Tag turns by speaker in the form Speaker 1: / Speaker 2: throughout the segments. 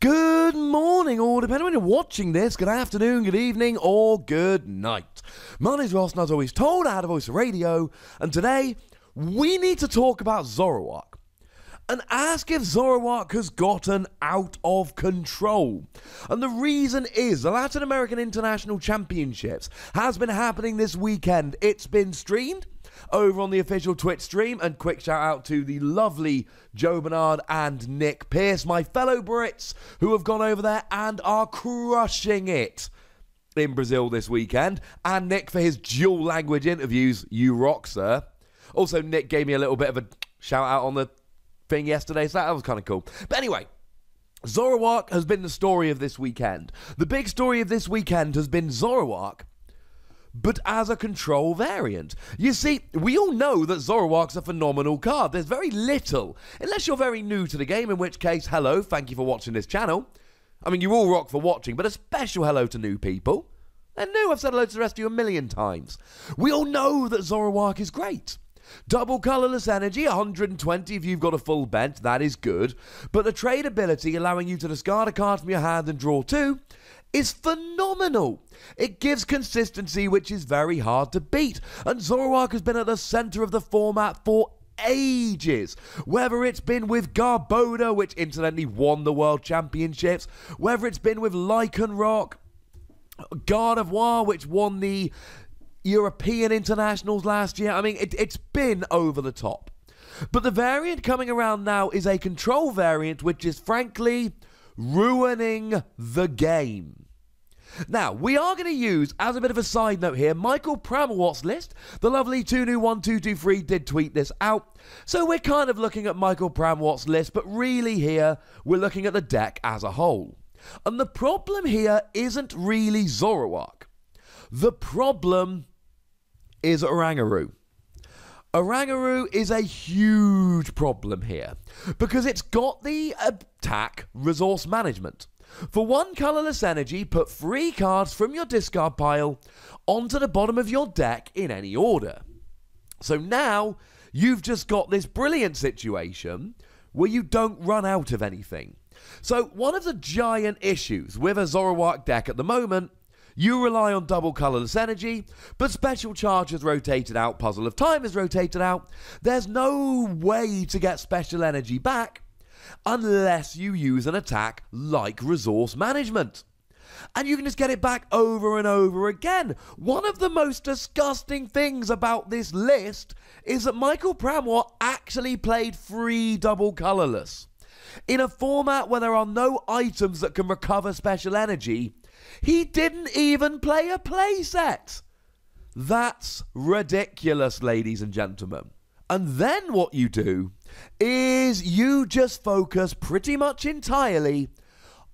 Speaker 1: Good morning, or depending on when you're watching this, good afternoon, good evening, or good night. My name's Ross, and as always told, I had a voice of radio, and today we need to talk about Zoroark and ask if Zoroark has gotten out of control. And the reason is the LATAM International Championships has been happening this weekend. It's been streamed over on the official Twitch stream, and quick shout out to the lovely Joe Bernard and Nick Pierce, my fellow Brits, who have gone over there and are crushing it in Brazil this weekend. And Nick for his dual language interviews. You rock, sir. Also, Nick gave me a little bit of a shout out on the thing yesterday, so that was kind of cool. But anyway, Zoroark has been the story of this weekend. The big story of this weekend has been Zoroark, but as a control variant. You see, we all know that Zoroark's a phenomenal card. There's very little, unless you're very new to the game, in which case, hello, thank you for watching this channel. I mean, you all rock for watching, but a special hello to new people. They're new, I've said hello to the rest of you a million times. We all know that Zoroark is great. Double colourless energy, 120 if you've got a full bench, that is good. But the trade ability, allowing you to discard a card from your hand and draw two, is phenomenal. It gives consistency, which is very hard to beat. And Zoroark has been at the centre of the format for ages. Whether it's been with Garbodor, which incidentally won the World Championships, whether it's been with Lycanroc, Gardevoir, which won the European Internationals last year. I mean, it's been over the top. But the variant coming around now is a control variant, which is frankly ruining the game. Now, we are going to use, as a bit of a side note here, Michael Pramawat's list. The lovely 2new1223 did tweet this out. So we're kind of looking at Michael Pramawat's list, but really here, we're looking at the deck as a whole. And the problem here isn't really Zoroark. The problem is Oranguru. Oranguru is a huge problem here because it's got the attack resource management. For one colourless energy, put 3 cards from your discard pile onto the bottom of your deck in any order. So now you've just got this brilliant situation where you don't run out of anything. So one of the giant issues with a Zoroark deck at the moment, you rely on double colourless energy, but special charge is rotated out, puzzle of time is rotated out. There's no way to get special energy back unless you use an attack like resource management. And you can just get it back over and over again. One of the most disgusting things about this list is that Michael Pramawat actually played 3 double colourless. In a format where there are no items that can recover special energy, he didn't even play a playset. That's ridiculous, ladies and gentlemen. And then what you do is you just focus pretty much entirely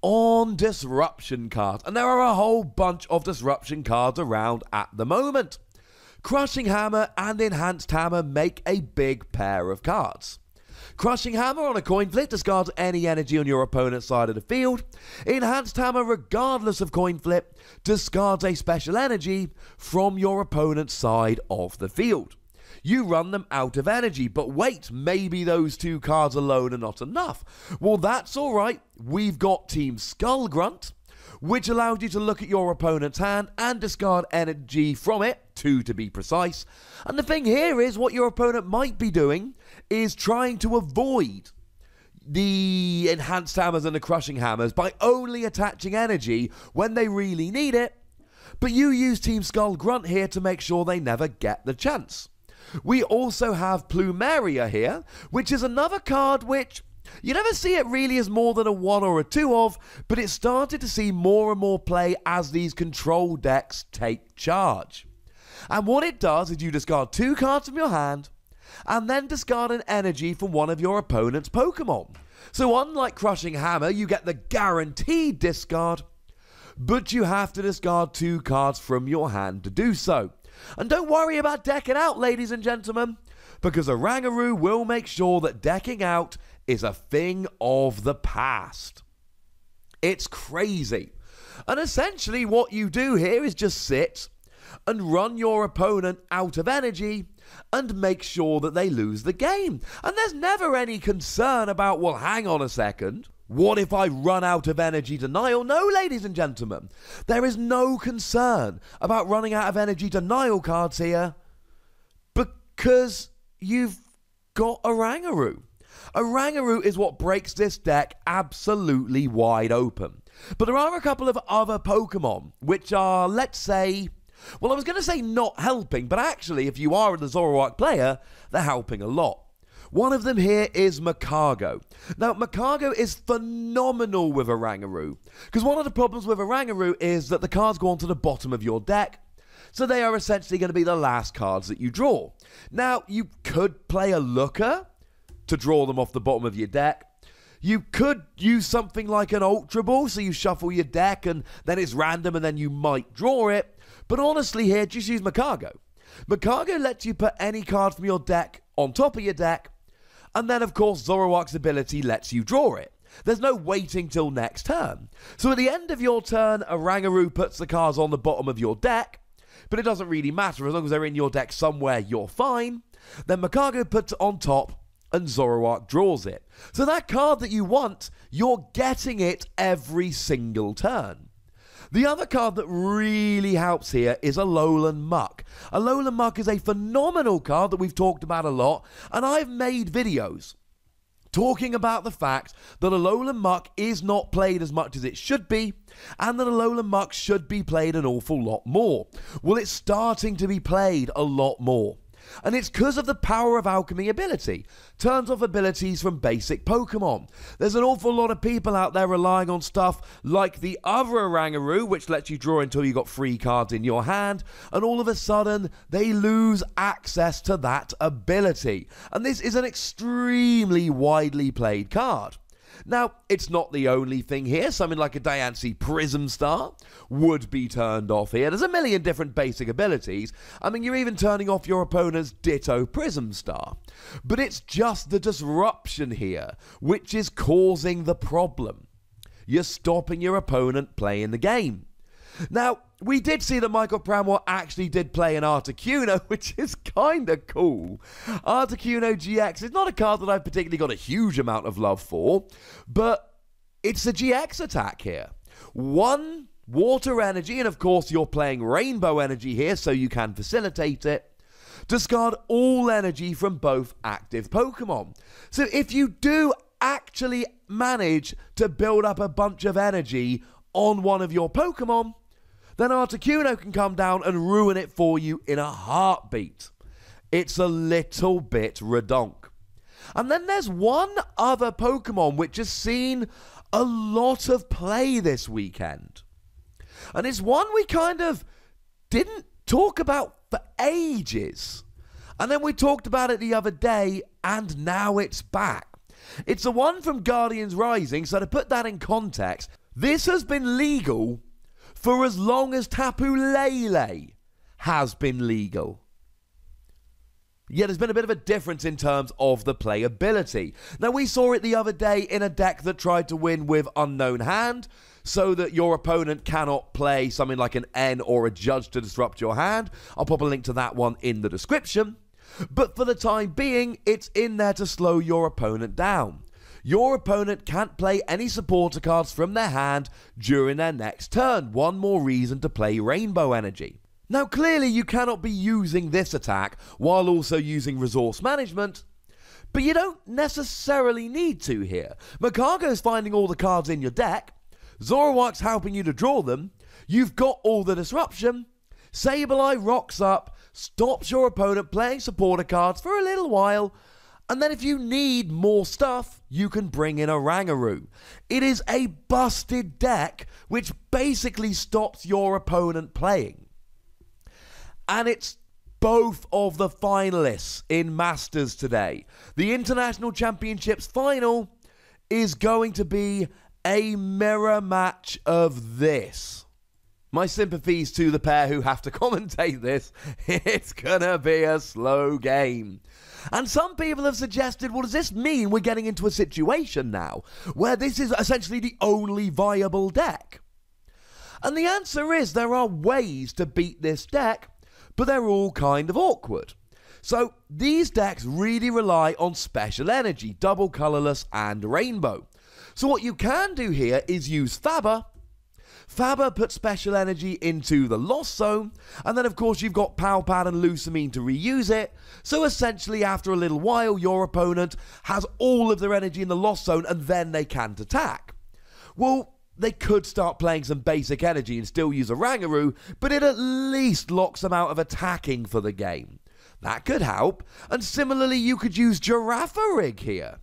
Speaker 1: on disruption cards. And there are a whole bunch of disruption cards around at the moment. Crushing Hammer and Enhanced Hammer make a big pair of cards. Crushing Hammer on a coin flip discards any energy on your opponent's side of the field. Enhanced Hammer, regardless of coin flip, discards a special energy from your opponent's side of the field. You run them out of energy, but wait, maybe those 2 cards alone are not enough. Well, that's alright. We've got Team Skull Grunt, which allows you to look at your opponent's hand and discard energy from it, 2 to be precise. And the thing here is what your opponent might be doing is trying to avoid the Enhanced Hammers and the Crushing Hammers by only attaching energy when they really need it, but you use Team Skull Grunt here to make sure they never get the chance. We also have Plumeria here, which is another card which you never see it really as more than a 1 or a 2 of, but it's started to see more and more play as these control decks take charge. And what it does is you discard 2 cards from your hand, and then discard an energy from one of your opponent's Pokemon. So unlike Crushing Hammer, you get the guaranteed discard, but you have to discard 2 cards from your hand to do so. And don't worry about decking out, ladies and gentlemen, because Oranguru will make sure that decking out is a thing of the past. It's crazy. And essentially what you do here is just sit and run your opponent out of energy and make sure that they lose the game. And there's never any concern about, well, hang on a second, What if I run out of energy denial? No, ladies and gentlemen. There is no concern about running out of energy denial cards here because you've got Oranguru. Oranguru is what breaks this deck absolutely wide open. But there are a couple of other Pokemon which are, let's say, well, I was going to say not helping, but actually, if you are the Zoroark player, they're helping a lot. One of them here is Magcargo. Now, Magcargo is phenomenal with Oranguru, because one of the problems with Oranguru is that the cards go onto the bottom of your deck, so they are essentially going to be the last cards that you draw. Now, you could play a Looker to draw them off the bottom of your deck. You could use something like an Ultra Ball, so you shuffle your deck and then it's random and then you might draw it. But honestly here, just use Magcargo. Magcargo lets you put any card from your deck on top of your deck, and then of course Zoroark's ability lets you draw it. There's no waiting till next turn. So at the end of your turn, Oranguru puts the cards on the bottom of your deck, but it doesn't really matter. As long as they're in your deck somewhere, you're fine. Then Magcargo puts it on top, and Zoroark draws it. So that card that you want, you're getting it every single turn. The other card that really helps here is Alolan Muck. Alolan Muck is a phenomenal card that we've talked about a lot, and I've made videos talking about the fact that Alolan Muck is not played as much as it should be, and that Alolan Muck should be played an awful lot more. Well, it's starting to be played a lot more. And it's because of the power of alchemy ability. Turns off abilities from basic Pokemon. There's an awful lot of people out there relying on stuff like the other Oranguru, which lets you draw until you got 3 cards in your hand, and all of a sudden they lose access to that ability. And this is an extremely widely played card. Now, it's not the only thing here. Something like a Diancie Prism Star would be turned off here. There's a million different basic abilities. I mean, you're even turning off your opponent's Ditto Prism Star. But it's just the disruption here which is causing the problem. You're stopping your opponent playing the game. Now, we did see that Michael Pramwell actually did play an Articuno, which is kind of cool. Articuno GX is not a card that I've particularly got a huge amount of love for, but it's a GX attack here. 1 water energy, and of course you're playing rainbow energy here, so you can facilitate it. Discard all energy from both active Pokemon. So if you do actually manage to build up a bunch of energy on one of your Pokemon, then Articuno can come down and ruin it for you in a heartbeat. It's a little bit redonk. And then there's one other Pokemon which has seen a lot of play this weekend. And it's one we kind of didn't talk about for ages. And then we talked about it the other day, and now it's back. It's the one from Guardians Rising, so to put that in context, this has been legal for as long as Tapu Lele has been legal. Yeah, there's been a bit of a difference in terms of the playability. Now, we saw it the other day in a deck that tried to win with Unknown Hand, so that your opponent cannot play something like an N or a Judge to disrupt your hand. I'll pop a link to that one in the description. But for the time being, it's in there to slow your opponent down. Your opponent can't play any supporter cards from their hand during their next turn. One more reason to play Rainbow Energy. Now, clearly you cannot be using this attack while also using resource management, but you don't necessarily need to here. Magcargo's finding all the cards in your deck, Zoroark's helping you to draw them, you've got all the disruption, Sableye rocks up, stops your opponent playing supporter cards for a little while, and then if you need more stuff, you can bring in Oranguru. It is a busted deck which basically stops your opponent playing. And it's both of the finalists in Masters today. The International Championships final is going to be a mirror match of this. My sympathies to the pair who have to commentate this. It's gonna be a slow game. And some people have suggested, well, does this mean we're getting into a situation now where this is essentially the only viable deck? And the answer is there are ways to beat this deck, but they're all kind of awkward. So these decks really rely on special energy, double colorless and rainbow. So what you can do here is use Faber. Faber puts special energy into the Lost Zone, and then of course you've got Pow Pad and Lusamine to reuse it, so essentially after a little while your opponent has all of their energy in the Lost Zone and then they can't attack. Well, they could start playing some basic energy and still use a Rangaroo, but it at least locks them out of attacking for the game. That could help, and similarly you could use Girafarig here.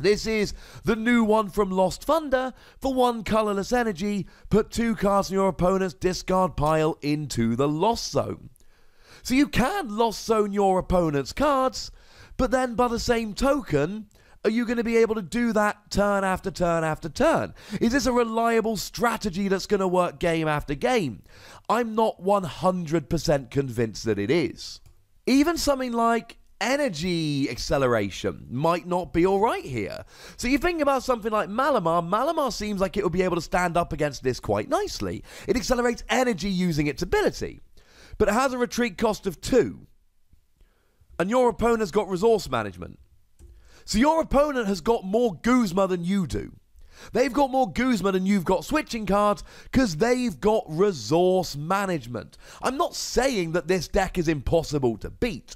Speaker 1: This is the new one from Lost Thunder. For 1 colourless energy, put 2 cards in your opponent's discard pile into the Lost Zone. So you can Lost Zone your opponent's cards, but then by the same token, are you going to be able to do that turn after turn after turn? Is this a reliable strategy that's going to work game after game? I'm not 100% convinced that it is. Even something like energy acceleration might not be alright here. So you think about something like Malamar. Malamar seems like it will be able to stand up against this quite nicely. It accelerates energy using its ability, but it has a retreat cost of 2, and your opponent's got resource management. So your opponent has got more Guzma than you do. They've got more Guzma than you've got switching cards because they've got resource management. I'm not saying that this deck is impossible to beat.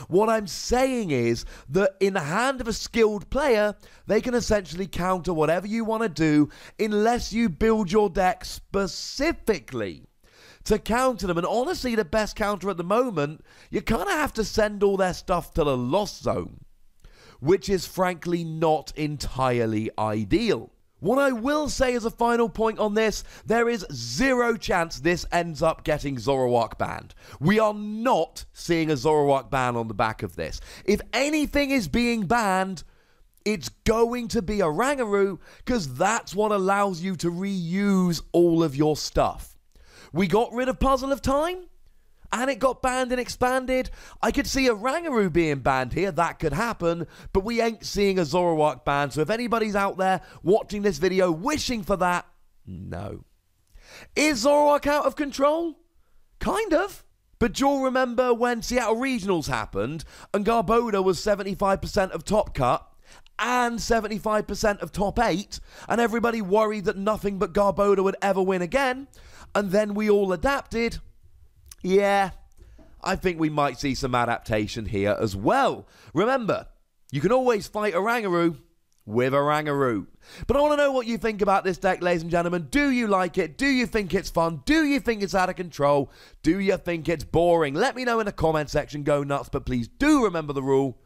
Speaker 1: What I'm saying is that in the hand of a skilled player, they can essentially counter whatever you want to do unless you build your deck specifically to counter them. And honestly, the best counter at the moment, you kind of have to send all their stuff to the Lost Zone, which is frankly not entirely ideal. What I will say as a final point on this, there is 0 chance this ends up getting Zoroark banned. We are not seeing a Zoroark ban on the back of this. If anything is being banned, it's going to be a Rangaroo, because that's what allows you to reuse all of your stuff. We got rid of Puzzle of Time, and it got banned and expanded. I could see a Rangaroo being banned here. That could happen, but we ain't seeing a Zoroark ban. So if anybody's out there watching this video wishing for that, no. Is Zoroark out of control? Kind of. But you'll remember when Seattle Regionals happened and Garbodor was 75% of top cut and 75% of top 8, and everybody worried that nothing but Garbodor would ever win again, and then we all adapted. Yeah, I think we might see some adaptation here as well. Remember, you can always fight a Rangaroo with a Rangaroo. But I want to know what you think about this deck, ladies and gentlemen. Do you like it? Do you think it's fun? Do you think it's out of control? Do you think it's boring? Let me know in the comment section. Go nuts, but please do remember the rule.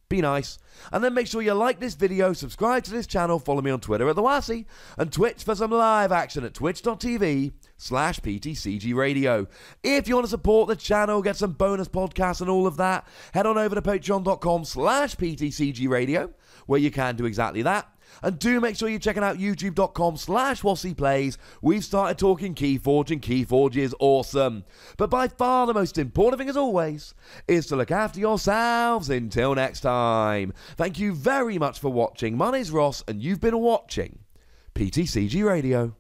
Speaker 1: Be nice. And then make sure you like this video, subscribe to this channel, follow me on Twitter at TheWassy, and Twitch for some live action at twitch.tv/PTCGRadio. If you want to support the channel, get some bonus podcasts and all of that, head on over to patreon.com/PTCGRadio, where you can do exactly that. And do make sure you're checking out youtube.com/WassyPlays. We've started talking Keyforge, and Keyforge is awesome. But by far the most important thing, as always, is to look after yourselves. Until next time, thank you very much for watching. My name's Ross, and you've been watching PTCG Radio.